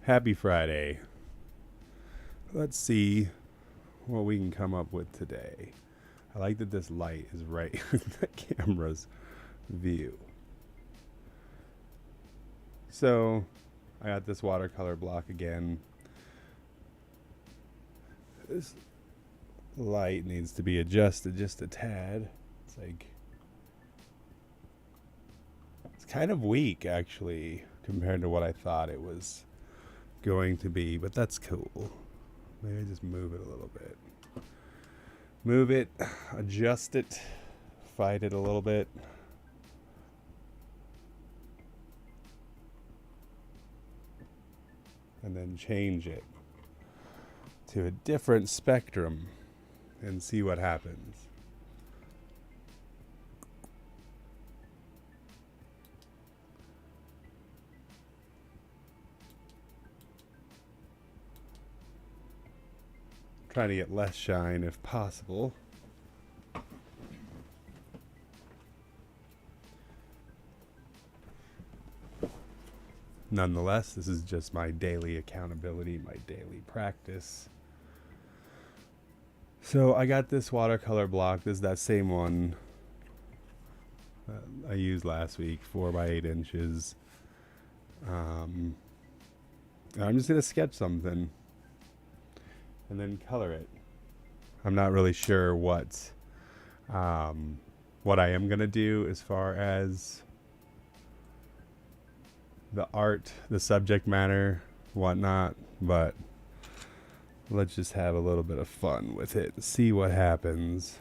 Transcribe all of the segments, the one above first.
Happy Friday. Let's see what we can come up with today. I like that this light is right in the camera's view. So, I got this watercolor block again. This light needs to be adjusted just a tad. It's kind of weak actually compared to what I thought it was going to be, but that's cool. Maybe just move it a little bit. Move it, adjust it, fight it a little bit. And then change it to a different spectrum and see what happens. Trying to get less shine if possible. Nonetheless, this is just my daily accountability, my daily practice. So I got this watercolor block. This is that same one I used last week, 4 by 8 inches. I'm just going to sketch something and then color it. I'm not really sure what I am going to do as far as the art, the subject matter, whatnot, but let's just have a little bit of fun with it and see what happens.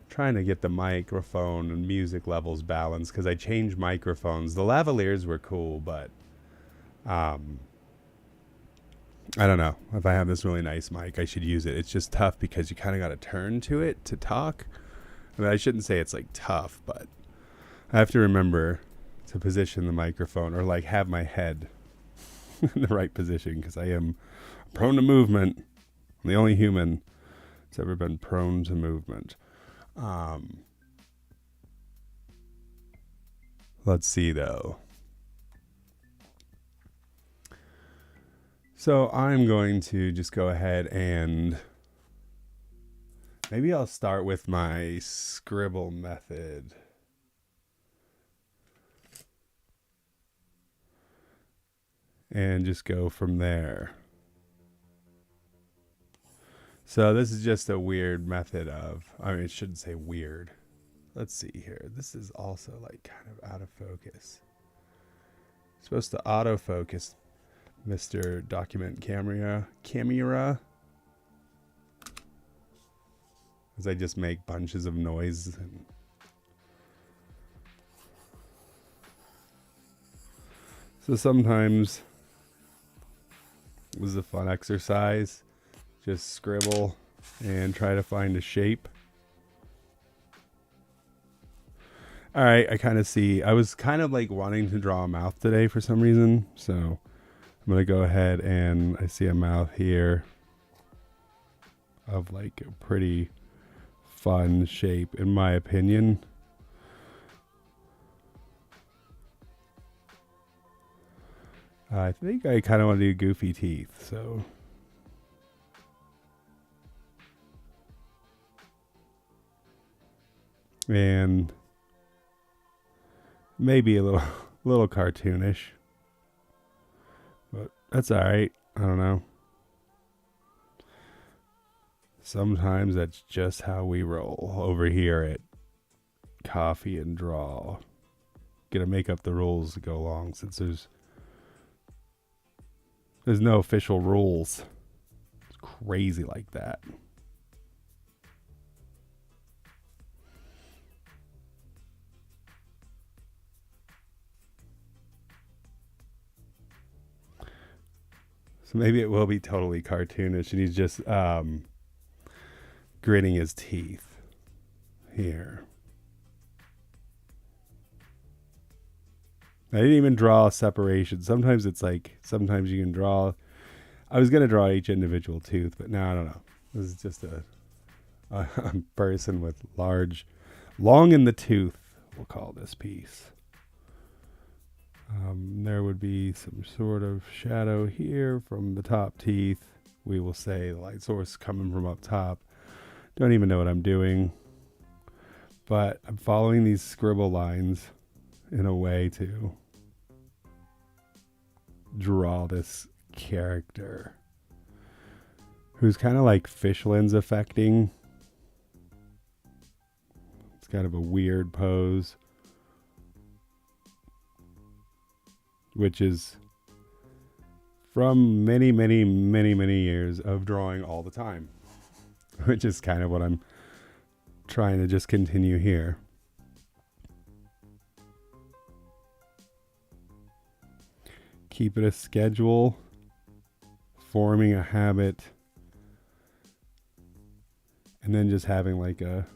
Trying to get the microphone and music levels balanced because I changed microphones. The lavaliers were cool, but I don't know. If I have this really nice mic, I should use it. It's just tough because you kind of got to turn to it to talk. I mean, I shouldn't say it's like tough, but I have to remember to position the microphone or like have my head in the right position because I am prone to movement. I'm the only human that's ever been prone to movement. Let's see though. So I'm going to just go ahead and maybe I'll start with my scribble method. And just go from there. So this is just a weird method of, I mean, it shouldn't say weird. Let's see here. This is also like kind of out of focus. It's supposed to autofocus, Mr. Document Camera. As I just make bunches of noise. So sometimes this is a fun exercise. Just scribble and try to find a shape. All right, I kind of see. I was kind of like wanting to draw a mouth today for some reason. So I'm going to go ahead and I see a mouth here of like a pretty fun shape in my opinion. I think I kind of want to do goofy teeth, so. And maybe a little cartoonish, but that's all right. I don't know. Sometimes that's just how we roll over here at Coffee and Draw. Gonna make up the rules to go along since there's no official rules. It's crazy like that. So maybe it will be totally cartoonish and he's just gritting his teeth here. I didn't even draw a separation. Sometimes it's like, sometimes you can draw. I was going to draw each individual tooth, but no, I don't know. This is just a person with long in the tooth, we'll call this piece. There would be some sort of shadow here from the top teeth. We will say the light source coming from up top. Don't even know what I'm doing, but I'm following these scribble lines in a way to draw this character who's kind of like fish lens affecting. It's kind of a weird pose, which is from many, many, many, many years of drawing all the time, which is kind of what I'm trying to just continue here. Keep it a schedule, forming a habit, and then just having like a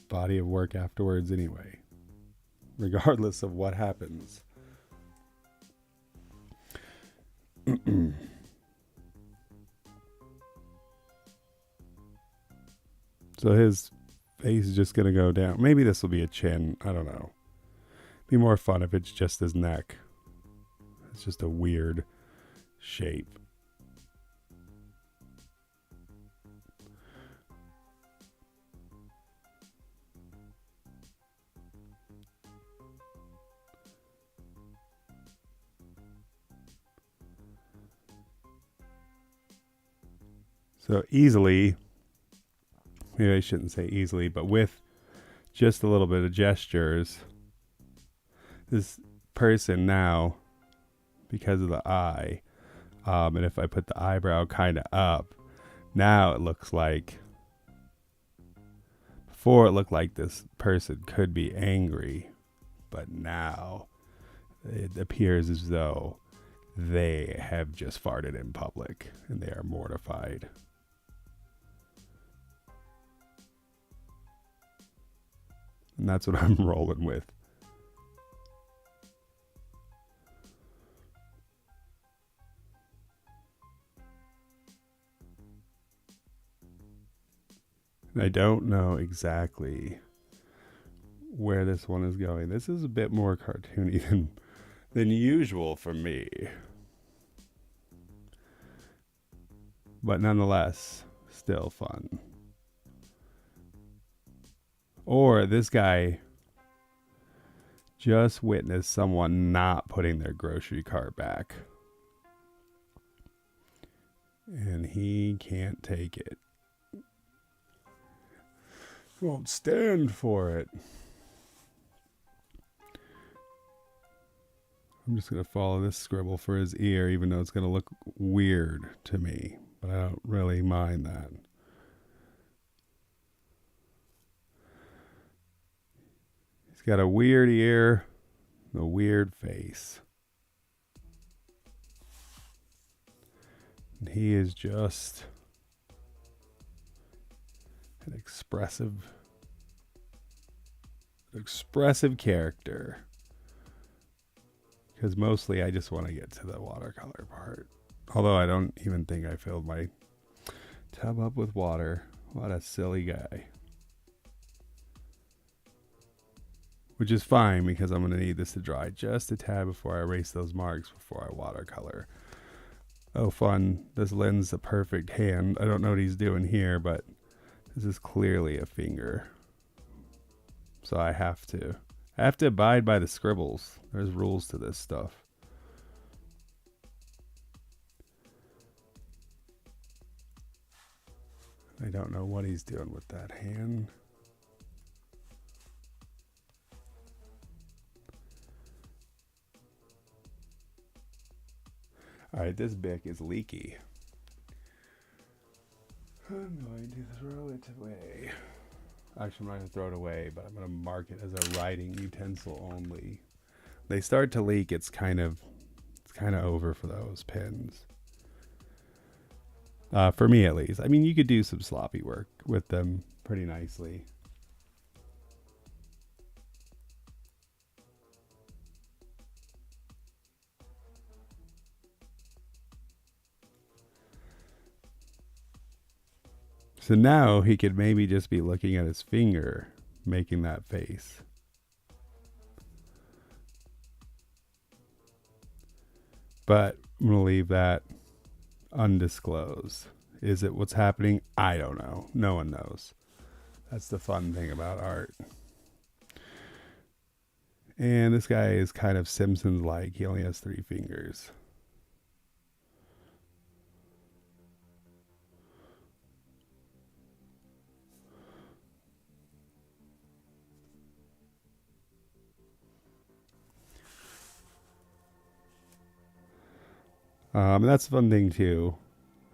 body of work afterwards anyway, regardless of what happens. So his face is just going to go down. Maybe this will be a chin. I don't know. Be more fun if it's just his neck. It's just a weird shape. So easily, maybe I shouldn't say easily, but with just a little bit of gestures, this person now, because of the eye, and if I put the eyebrow kind of up, now it looks like, before it looked like this person could be angry, but now it appears as though they have just farted in public and they are mortified. And that's what I'm rolling with. And I don't know exactly where this one is going. This is a bit more cartoony than usual for me. But nonetheless, still fun. Or this guy just witnessed someone not putting their grocery cart back. And he can't take it. Won't stand for it. I'm just going to follow this scribble for his ear, even though it's going to look weird to me. But I don't really mind that. He's got a weird ear, a weird face. And he is just an expressive character. Because mostly I just want to get to the watercolor part. Although I don't even think I filled my tub up with water. What a silly guy. Which is fine because I'm going to need this to dry just a tad before I erase those marks before I watercolor. Oh, fun. This lens is a perfect hand. I don't know what he's doing here, but this is clearly a finger. So I have to abide by the scribbles. There's rules to this stuff. I don't know what he's doing with that hand. All right, this Bic is leaky. I'm going to throw it away. Actually, I'm not going to throw it away, but I'm going to mark it as a writing utensil only. They start to leak, it's kind of over for those pens. For me, at least. I mean, you could do some sloppy work with them pretty nicely. So now he could maybe just be looking at his finger, making that face. But I'm going to leave that undisclosed. Is it what's happening? I don't know. No one knows. That's the fun thing about art. And this guy is kind of Simpsons-like. He only has 3 fingers. That's a fun thing too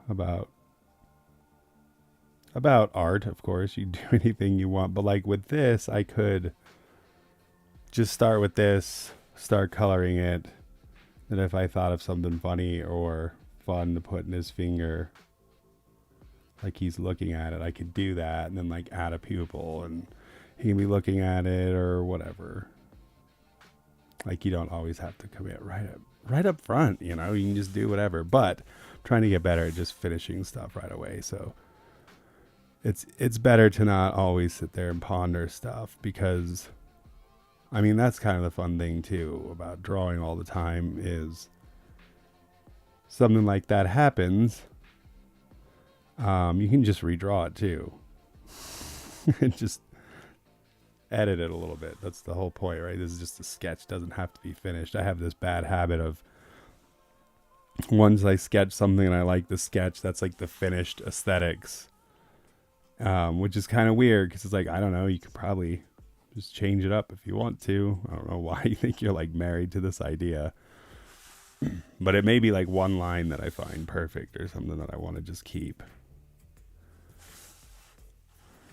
about art. Of course, you can do anything you want, but like with this, I could just start with this, start coloring it, and if I thought of something funny or fun to put in his finger, like he's looking at it, I could do that, and then like add a pupil, and he can be looking at it or whatever. Like you don't always have to commit right up front, you know, you can just do whatever, but I'm trying to get better at just finishing stuff right away. So it's better to not always sit there and ponder stuff, because I mean, that's kind of the fun thing too about drawing all the time, is something like that happens. You can just redraw it too. And just edit it a little bit. That's the whole point, right? This is just a sketch. It doesn't have to be finished. I have this bad habit of, once I sketch something and I like the sketch, that's like the finished aesthetics, which is kind of weird, because it's like, I don't know, you could probably just change it up if you want to. I don't know why you think you're like married to this idea, but it may be like one line that I find perfect or something that I want to just keep.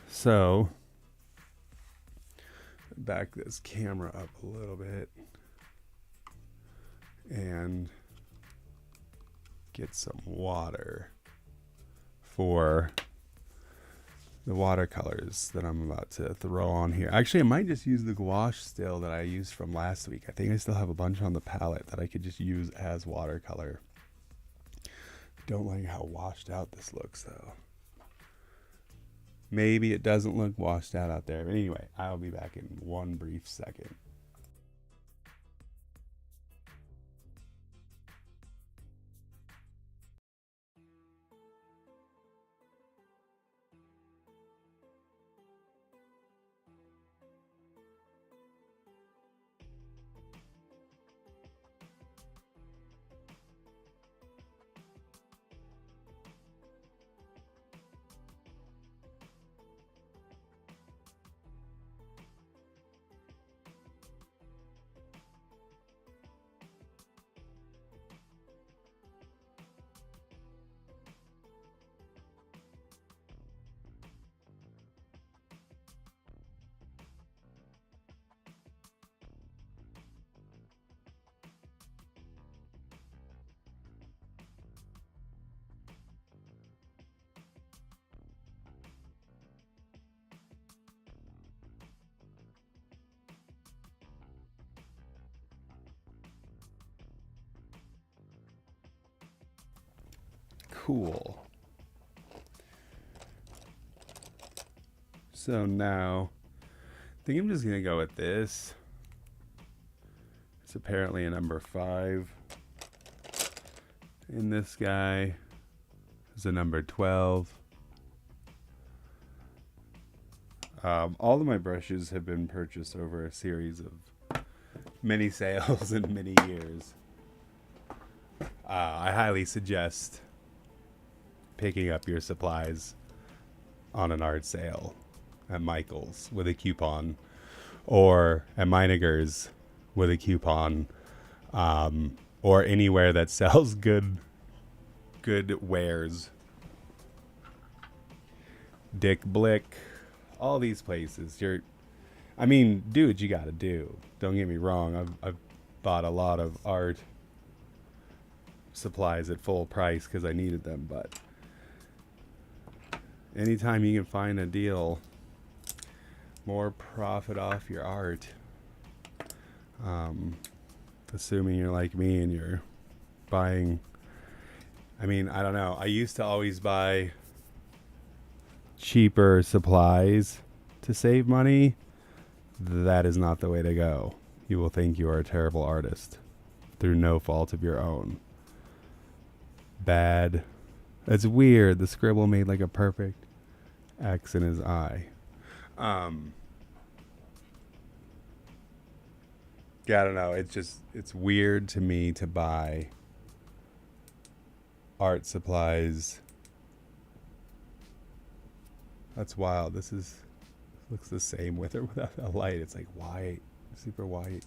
So back this camera up a little bit and get some water for the watercolors that I'm about to throw on here. Actually, I might just use the gouache still that I used from last week. I think I still have a bunch on the palette that I could just use as watercolor. Don't like how washed out this looks though. Maybe it doesn't look washed out there. But anyway, I'll be back in one brief second. Cool. So now, I think I'm just going to go with this. It's apparently a number 5. And this guy is a number 12. All of my brushes have been purchased over a series of many sales and many years. I highly suggest picking up your supplies on an art sale at Michael's with a coupon, or at Meininger's with a coupon, or anywhere that sells good wares. Dick Blick, all these places. Do what you gotta do. Don't get me wrong. I've bought a lot of art supplies at full price because I needed them, but anytime you can find a deal, more profit off your art. Assuming you're like me and you're buying, I don't know. I used to always buy cheaper supplies to save money. That is not the way to go. You will think you are a terrible artist through no fault of your own. bad. That's weird. The scribble made like a perfect X in his eye. Yeah, I don't know. It's weird to me to buy art supplies. That's wild. Looks the same with or without a light. It's like white, super white.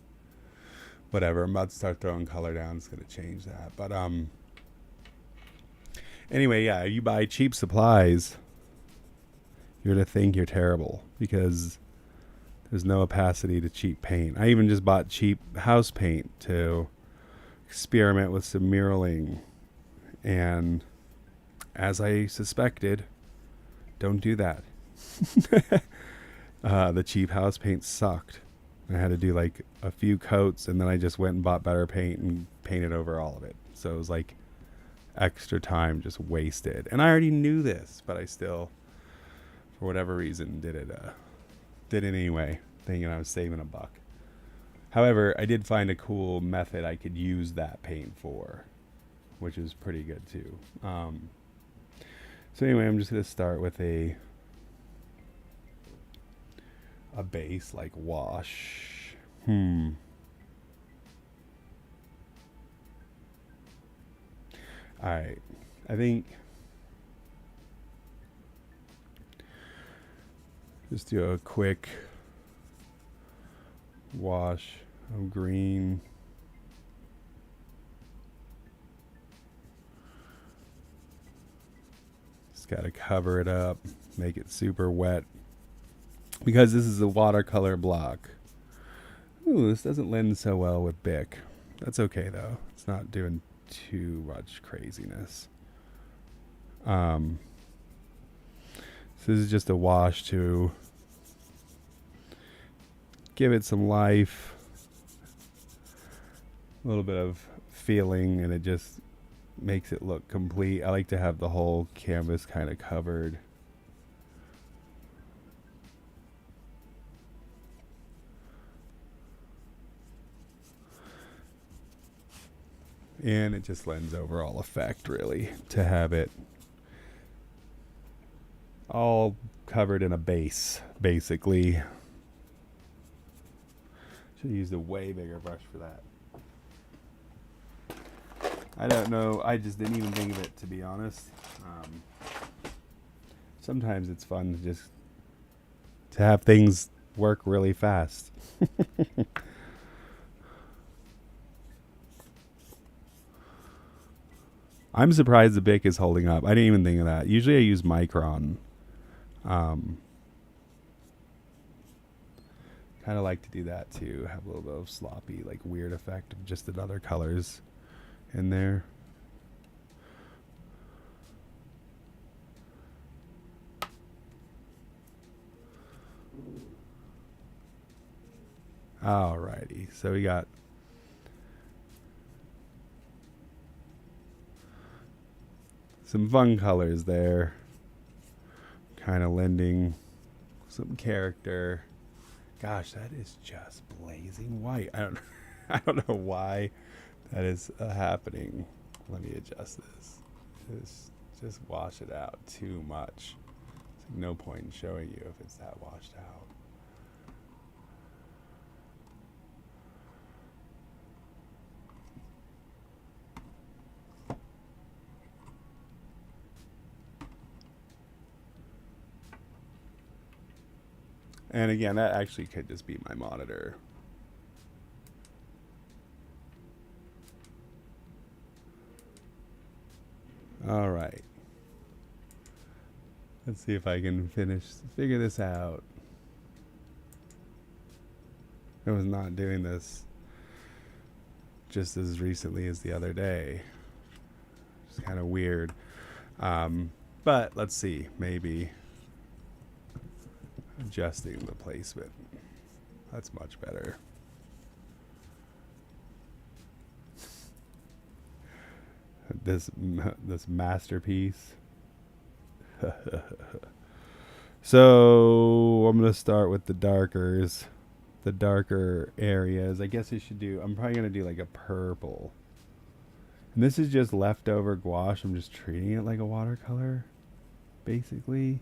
Whatever. I'm about to start throwing color down. It's gonna change that. But anyway, yeah. You buy cheap supplies, you're gonna think you're terrible because there's no opacity to cheap paint. I even just bought cheap house paint to experiment with some muraling, and as I suspected, don't do that. The cheap house paint sucked. I had to do like a few coats, and then I just went and bought better paint and painted over all of it. So it was like extra time just wasted. And I already knew this, but I still, for whatever reason, did it anyway, thinking I was saving $1. However, I did find a cool method I could use that paint for, which is pretty good too. So anyway, I'm just going to start with a base like wash. Alright, I think just do a quick wash of green. Just got to cover it up, make it super wet. Because this is a watercolor block. Ooh, this doesn't lend so well with Bic. That's okay though. It's not doing too much craziness. So this is just a wash to give it some life, a little bit of feeling, and it just makes it look complete. I like to have the whole canvas kind of covered. And it just lends overall effect, really, to have it all covered in a base, basically. Should have used a way bigger brush for that. I don't know. I just didn't even think of it, to be honest. Sometimes it's fun to just to have things work really fast. I'm surprised the Bic is holding up. I didn't even think of that. Usually I use Micron. Kind of like to do that too. Have a little bit of sloppy, like weird effect of just the other colors in there. Alrighty, so we got some fun colors there, kind of lending some character. Gosh, that is just blazing white. I don't know why that is happening. Let me adjust this. Just wash it out too much. There's no point in showing you if it's that washed out. And again, that actually could just be my monitor. All right. Let's see if I can figure this out. I was not doing this just as recently as the other day. It's kind of weird. But let's see, maybe adjusting the placement. That's much better. This masterpiece. So I'm gonna start with the darker areas. I guess I should do. I'm probably gonna do like a purple, And this is just leftover gouache. I'm just treating it like a watercolor, basically,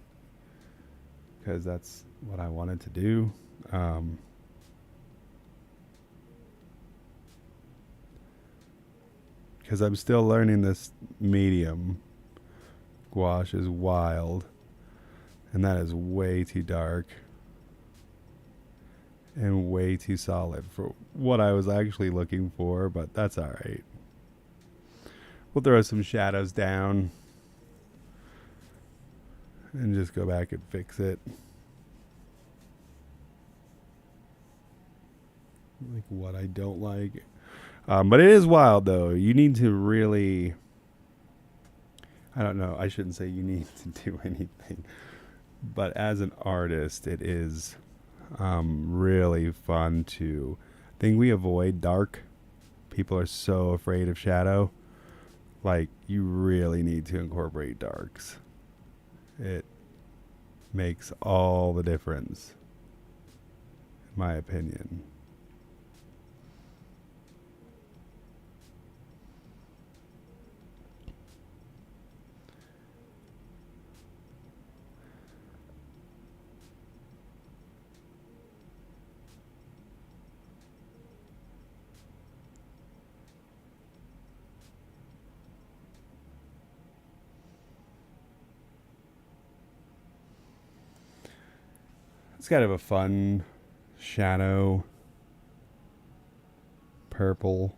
because that's what I wanted to do. Because I'm still learning this medium. Gouache is wild, and that is way too dark and way too solid for what I was actually looking for, but that's all right. We'll throw some shadows down and just go back and fix it. Like what I don't like. But it is wild, though. You need to really... I don't know. I shouldn't say you need to do anything. But as an artist, it is really fun to... I think we avoid dark. People are so afraid of shadow. Like, you really need to incorporate darks. It makes all the difference, in my opinion. It's kind of a fun shadow purple.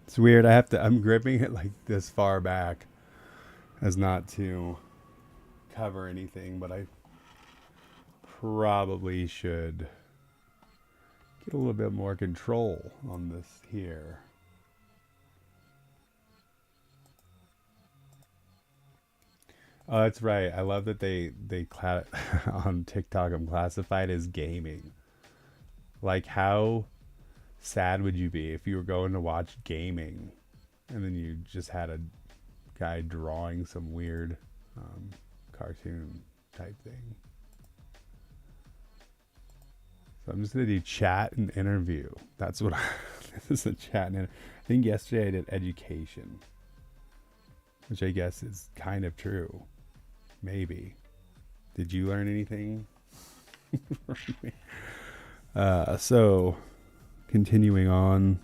It's weird. I'm gripping it like this far back as not to cover anything, but I probably should get a little bit more control on this here. Oh, that's right. I love that they on TikTok I'm classified as gaming. Like, how sad would you be if you were going to watch gaming and then you just had a guy drawing some weird cartoon type thing? So I'm just gonna do chat and interview. That's what this is a chat and I think yesterday I did education, which I guess is kind of true. Maybe. Did you learn anything? So continuing on.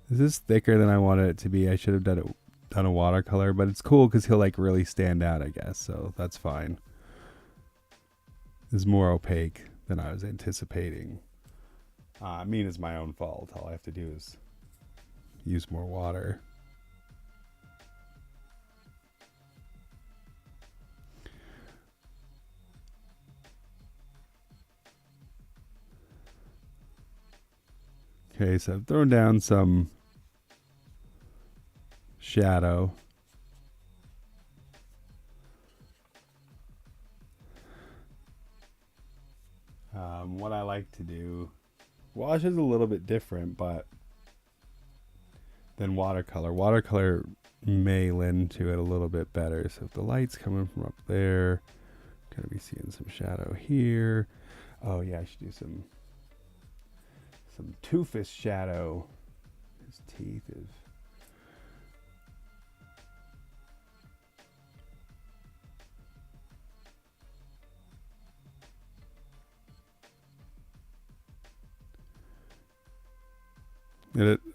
This is thicker than I wanted it to be. I should have done a watercolor, but it's cool because he'll like really stand out, I guess. So that's fine. It's more opaque than I was anticipating. I mean, it's my own fault. All I have to do is use more water. Okay, so I've thrown down some shadow. What I like to do, wash is a little bit different, but than watercolor. Watercolor may lend to it a little bit better. So if the light's coming from up there, gonna be seeing some shadow here. Oh yeah, I should do some Toofus shadow. His teeth is...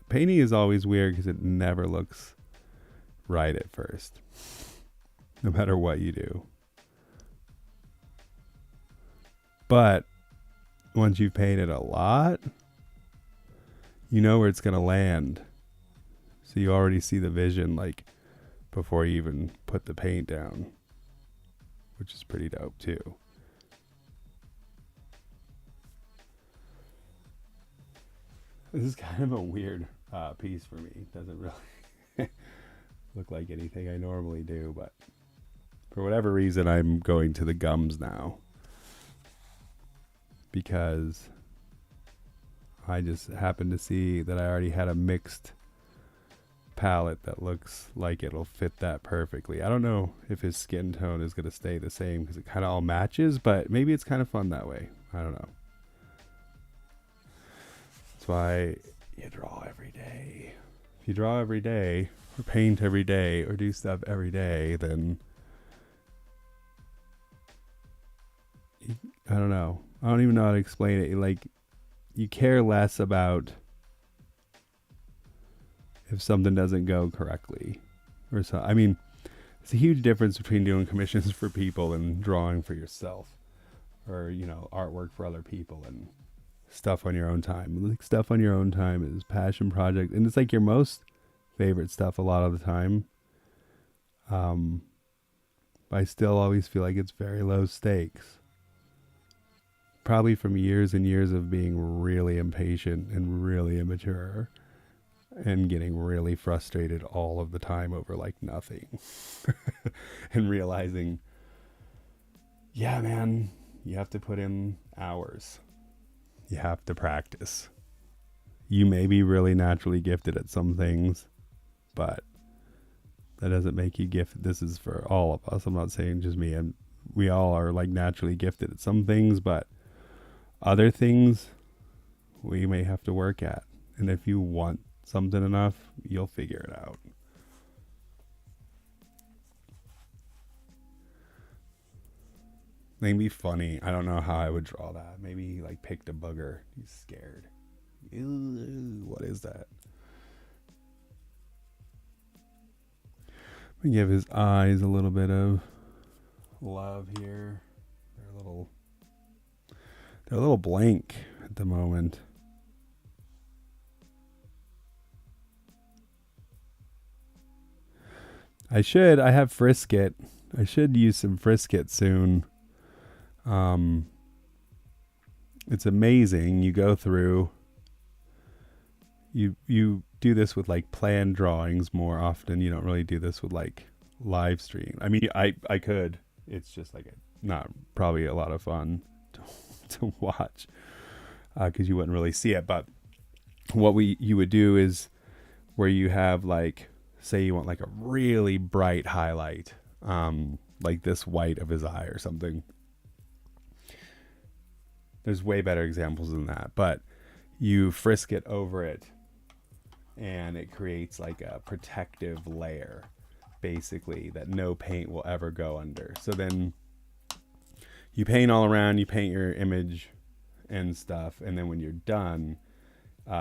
painting is always weird because it never looks right at first, no matter what you do. But once you've painted a lot, you know where it's going to land. So you already see the vision like before you even put the paint down, which is pretty dope too. This is kind of a weird piece for me. It doesn't really look like anything I normally do, but for whatever reason, I'm going to the gums now because I just happened to see that I already had a mixed palette that looks like it'll fit that perfectly. I don't know if his skin tone is going to stay the same because it kind of all matches, but maybe it's kind of fun that way. I don't know. That's why you draw every day. If you draw every day, or paint every day, or do stuff every day, then I don't know. I don't even know how to explain it. Like, you care less about if something doesn't go correctly or so. I mean, it's a huge difference between doing commissions for people and drawing for yourself, or, you know, artwork for other people and stuff on your own time. Like, stuff on your own time is passion project, and it's like your most favorite stuff a lot of the time. But I still always feel like it's very low stakes. Probably from years and years of being really impatient and really immature and getting really frustrated all of the time over like nothing. And realizing, yeah, man, you have to put in hours. You have to practice. You may be really naturally gifted at some things, but that doesn't make you gifted. This is for all of us. I'm not saying just me. And we all are like naturally gifted at some things, but other things we may have to work at. And if you want something enough, you'll figure it out. Maybe funny. I don't know how I would draw that. Maybe he like picked a booger. He's scared. Ew, what is that? We give his eyes a little bit of love here. They're a little blank at the moment. I have Frisket. I should use some Frisket soon. It's amazing. You go through, you do this with like planned drawings more often. You don't really do this with like live stream. I mean, I could. It's just like not probably a lot of fun to watch because you wouldn't really see it. But what you would do is where you have like, say you want like a really bright highlight, like this white of his eye or something. There's way better examples than that, but you frisk it over it and it creates like a protective layer basically that no paint will ever go under. So then you paint all around, you paint your image and stuff, and then when you're done,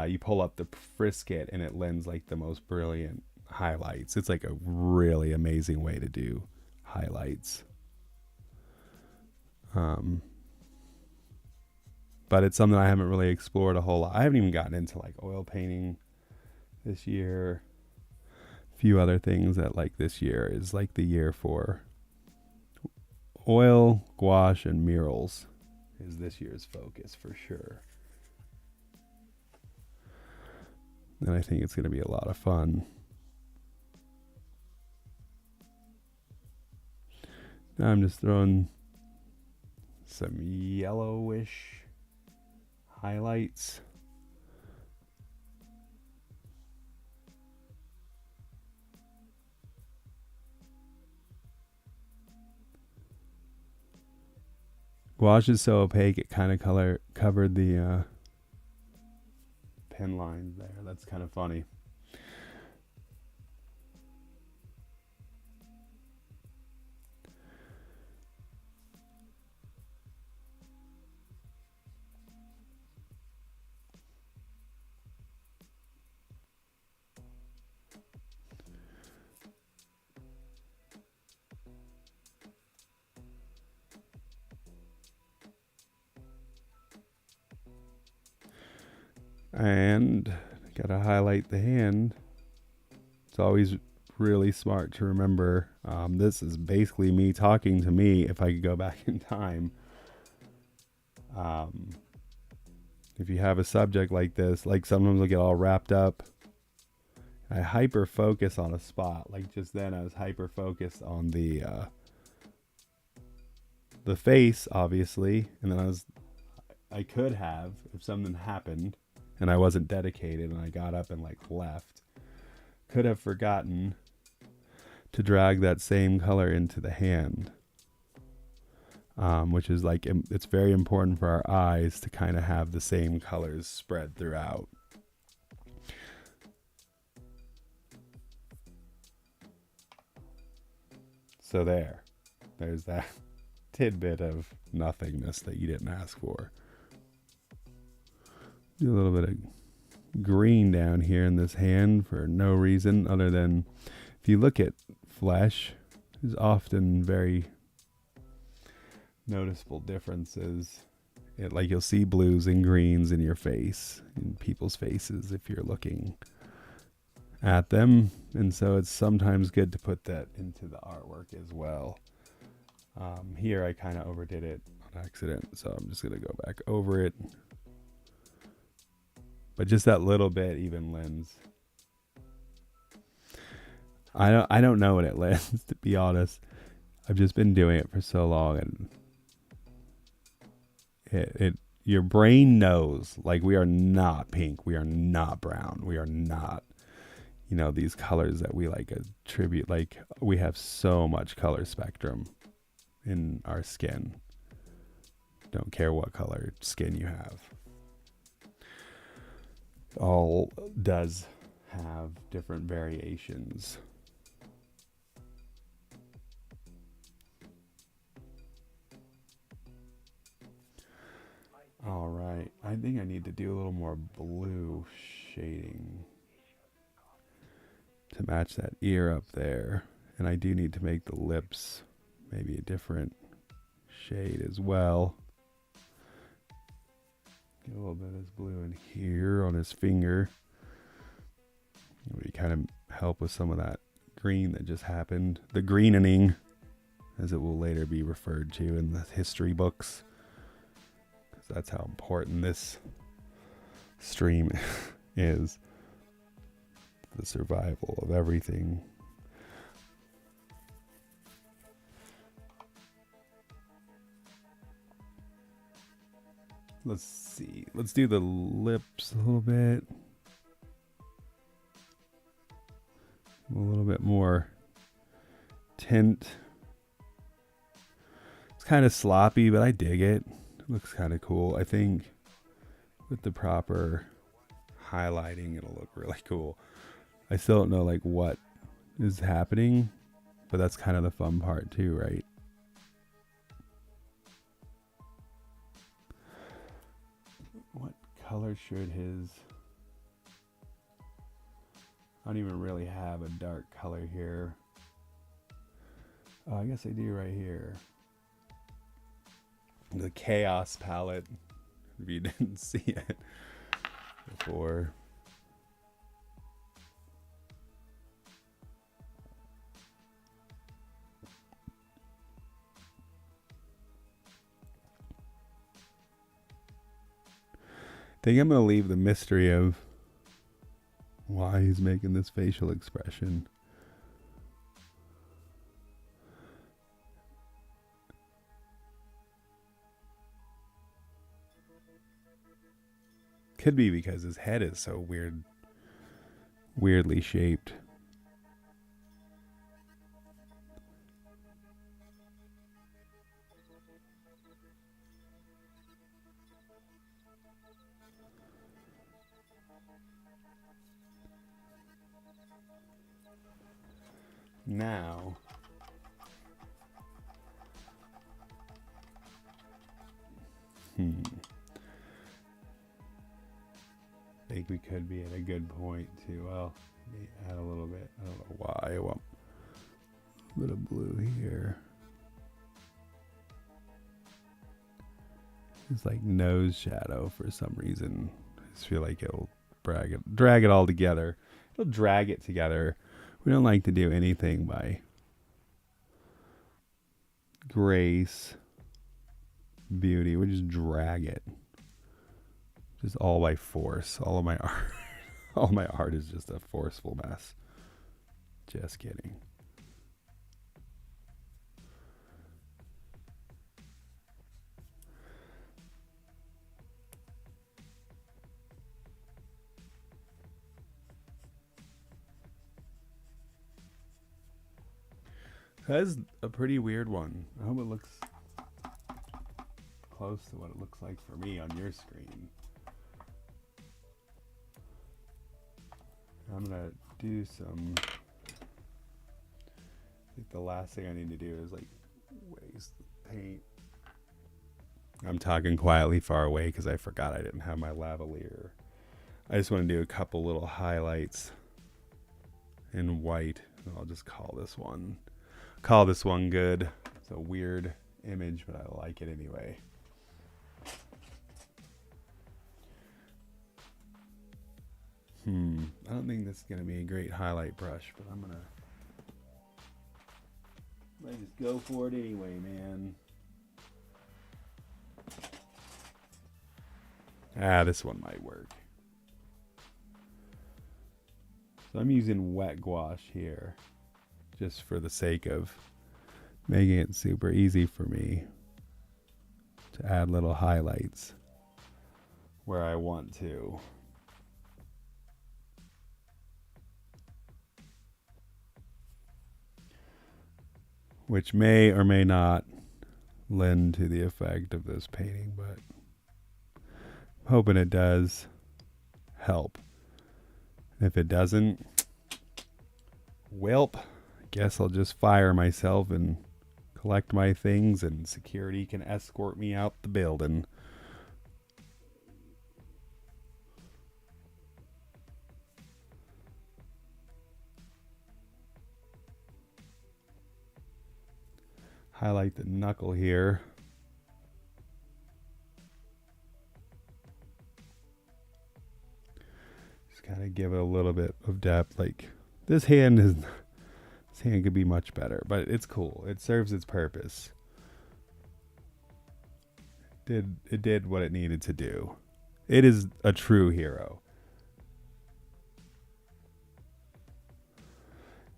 you pull up the Frisket and it lends like the most brilliant highlights. It's like a really amazing way to do highlights. But it's something I haven't really explored a whole lot. I haven't even gotten into like oil painting this year. A few other things that like this year is like the year for oil, gouache, and murals is this year's focus for sure. And I think it's going to be a lot of fun. Now I'm just throwing some yellowish highlights. Gouache is so opaque it kind of covered the pen lines there. That's kind of funny. And gotta highlight the hand. It's always really smart to remember. This is basically me talking to me if I could go back in time. If you have a subject like this, like sometimes I get all wrapped up. I hyper focus on a spot. Like just then I was hyper focused on the face, obviously. And then I could have, if something happened and I wasn't dedicated and I got up and like left, could have forgotten to drag that same color into the hand, which is like, it's very important for our eyes to kind of have the same colors spread throughout. So there's that tidbit of nothingness that you didn't ask for. Do a little bit of green down here in this hand for no reason other than, if you look at flesh, there's often very noticeable differences. Like you'll see blues and greens in your face, in people's faces, if you're looking at them. And so it's sometimes good to put that into the artwork as well. Here I kind of overdid it on accident, so I'm just going to go back over it. But just that little bit even lends. I don't know what it lends, to be honest. I've just been doing it for so long, and it your brain knows, like, we are not pink, we are not brown, we are not, these colors that we like attribute. Like, we have so much color spectrum in our skin. Don't care what color skin you have. All does have different variations. All right, I think I need to do a little more blue shading to match that ear up there. And I do need to make the lips maybe a different shade as well. Get a little bit of this blue in here on his finger. We kind of help with some of that green that just happened. The greenening, as it will later be referred to in the history books. Because that's how important this stream is. The survival of everything. Let's see. Let's do the lips a little bit. A little bit more tint. It's kind of sloppy, but I dig it. It looks kind of cool. I think with the proper highlighting, it'll look really cool. I still don't know like what is happening, but that's kind of the fun part too, right? What color should his... I don't even really have a dark color here. Oh, I guess I do right here. The Chaos palette, if you didn't see it before. I think I'm going to leave the mystery of why he's making this facial expression. Could be because his head is so weirdly shaped. Now, I think we could be at a good point to, well, add a little bit. I don't know why I want a bit of blue here. It's like nose shadow for some reason. I just feel like it'll drag it all together. It'll drag it together. We don't like to do anything by grace, beauty. We just drag it. Just all by force. All of my art. All my art is just a forceful mess. Just kidding. That's a pretty weird one. I hope it looks close to what it looks like for me on your screen. I'm gonna do some. I think the last thing I need to do is like waste the paint. I'm talking quietly far away because I forgot I didn't have my lavalier. I just want to do a couple little highlights in white. I'll just call this one good. It's a weird image, but I like it anyway. I don't think this is gonna be a great highlight brush, but I'm gonna just go for it anyway, man. This one might work. So I'm using wet gouache here, just for the sake of making it super easy for me to add little highlights where I want to. Which may or may not lend to the effect of this painting, but I'm hoping it does help. If it doesn't, welp, I guess I'll just fire myself and collect my things, and security can escort me out the building. Highlight the knuckle here. Just kind of give it a little bit of depth. Like this hand could be much better, but it's cool. It serves its purpose. It did what it needed to do. It is a true hero.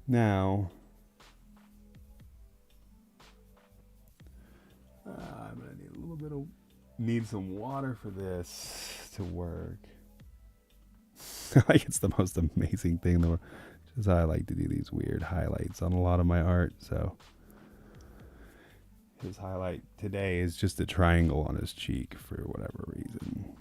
Now, I'm gonna need a little bit of some water for this to work. Like it's the most amazing thing in the world. Just I like to do these weird highlights on a lot of my art. So his highlight today is just a triangle on his cheek for whatever reason.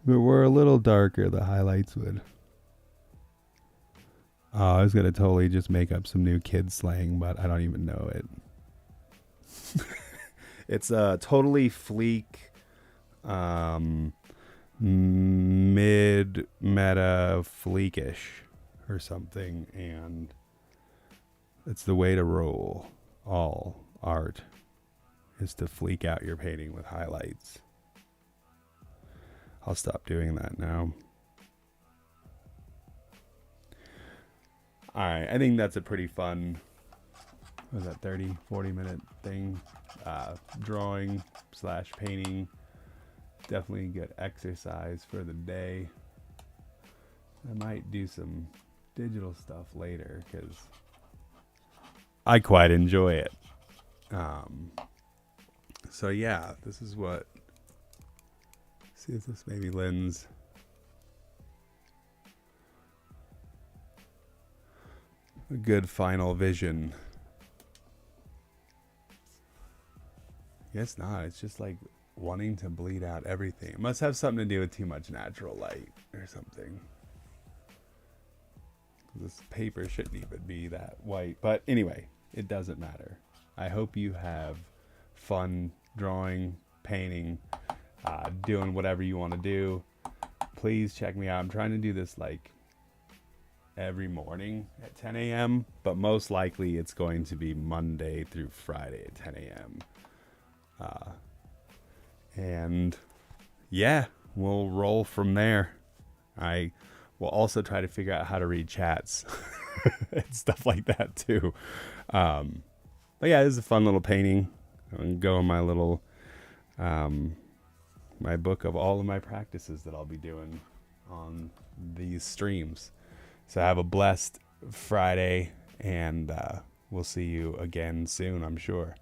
But we're a little darker, the highlights would. Oh, I was going to totally just make up some new kid slang, but I don't even know it. It's totally fleek, mid-meta fleekish or something, and it's the way to roll all art, is to fleek out your painting with highlights. I'll stop doing that now. All right, I think that's a pretty fun, what was that, 30, 40 minute thing? Drawing / painting. Definitely good exercise for the day. I might do some digital stuff later because I quite enjoy it. So yeah, this is what, see if this maybe lends a good final vision. Guess not. It's just like wanting to bleed out everything. It must have something to do with too much natural light or something. This paper shouldn't even be that white. But anyway, it doesn't matter. I hope you have fun drawing, painting, doing whatever you want to do. Please check me out. I'm trying to do this like every morning at 10 a.m. But most likely it's going to be Monday through Friday at 10 a.m. And yeah, we'll roll from there. I will also try to figure out how to read chats and stuff like that too. But yeah, this is a fun little painting. I'm going to go in my little, my book of all of my practices that I'll be doing on these streams. So have a blessed Friday, and we'll see you again soon, I'm sure.